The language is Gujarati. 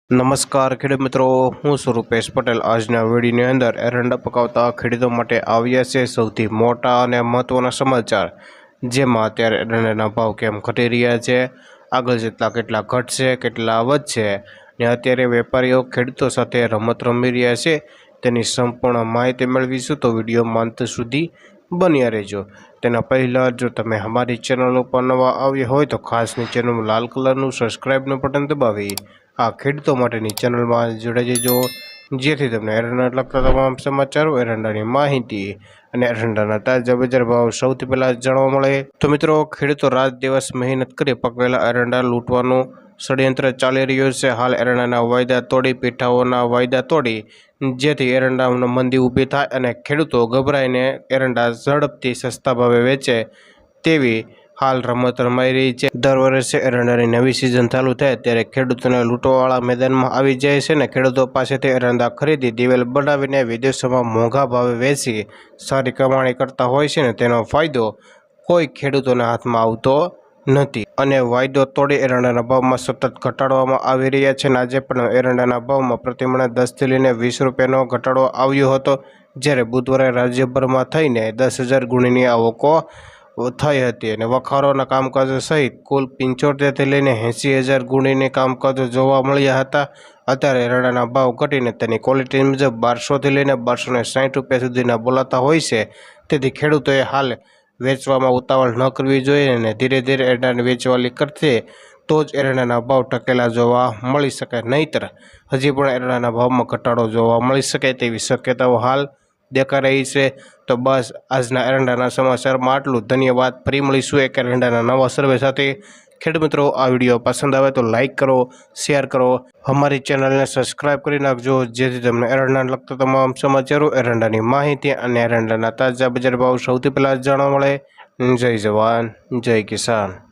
નમસ્કાર ખેડૂત મિત્રો, હું છું રૂપેશ પટેલ। આજના વિડીયોની અંદર એરંડા પકાવતા ખેડૂતો માટે આવ્યા છે સૌથી મોટા અને મહત્વના સમાચાર, જેમાં અત્યારે એરંડાના ભાવ કેમ ઘટી રહ્યા છે, આગળ જતાં કેટલા ઘટશે, કેટલા વધશે, ને અત્યારે વેપારીઓ ખેડૂતો સાથે રમત રમી રહ્યા છે તેની સંપૂર્ણ માહિતી મેળવીશું। તો વિડીયોમાં અંત સુધી બન્યા રહેજો। તેના પહેલાં જો તમે અમારી ચેનલ ઉપર નવા આવ્યા હોય તો ખાસ નીચેનું લાલ કલરનું સબસ્ક્રાઈબનું બટન દબાવી આ ખેડૂતો માટેની ચેનલમાં જોડાઈ જજો, જેથી તમને એરંડા લગતા તમામ સમાચારો, એરંડાની માહિતી અને એરંડાના તાજા બજાર ભાવ સૌથી પહેલાં જાણવા મળે। તો મિત્રો, ખેડૂતો રાત દિવસ મહેનત કરી પકવેલા એરંડા લૂંટવાનું ષડયંત્ર ચાલી રહ્યું છે। હાલ એરંડાના વાયદા તોડી, પીઠાઓના વાયદા તોડી, જેથી એરંડામાં મંદી ઊભી થાય અને ખેડૂતો ગભરાઈને એરંડા ઝડપથી સસ્તા ભાવે વેચે તેવી હાલ રમત રમાઈ રહી છે। દર વર્ષે એરંડાની નવી સિઝન ચાલુ થાય ત્યારે ખેડૂતોને લૂંટવાવાળા મેદાનમાં આવી જાય છે ને ખેડૂતો પાસેથી એરંડા ખરીદી દિવેલ બનાવીને વિદેશોમાં મોંઘા ભાવે વેચી સારી કમાણી કરતા હોય છે ને તેનો ફાયદો કોઈ ખેડૂતોના હાથમાં આવતો નથી અને વાયદો તોડી એરંડાના ભાવમાં સતત ઘટાડવામાં આવી રહ્યા છે। અને આજે પણ એરંડાના ભાવમાં પ્રતિમણે 10થી લઈને 20 રૂપિયાનો ઘટાડો આવ્યો હતો, જ્યારે બુધવારે રાજ્યભરમાં થઈને 10,000 ગુણીની આવકો થઈ હતી અને વખારોના કામકાજો સહિત કુલ 75થી લઈને 80,000 ગુણીની કામકાજો જોવા મળ્યા હતા। અત્યારે એરંડાના ભાવ ઘટીને તેની ક્વોલિટી મુજબ 1200થી લઈને 1260 રૂપિયા સુધીના બોલાતા હોય છે, તેથી ખેડૂતોએ હાલ વેચવામાં ઉતાવળ ન કરવી જોઈએ અને ધીરે ધીરે એરંડાને વેચવાલી કરશે તો જ એરંડાના ભાવ ટકેલા જોવા મળી શકે, નહીંતર હજી પણ એરંડાના ભાવમાં ઘટાડો જોવા મળી શકે તેવી શક્યતાઓ હાલ દેખાઈ રહી છે। તો બસ આજના એરંડાના સમાચારમાં આટલું। ધન્યવાદ। ફરી મળીશું એક એરંડાના નવા સર્વે સાથે। ખેડૂત મિત્રો, આ વિડીયો પસંદ આવે તો લાઇક કરો, શેર કરો, અમારી ચેનલને સબસ્ક્રાઈબ કરી નાખજો, જેથી તમને એરંડાને લગતા તમામ સમાચારો, એરંડાની માહિતી અને એરંડાના તાજા બજાર ભાવ સૌથી પહેલાં જાણવા મળે। જય જવાન, જય કિસાન।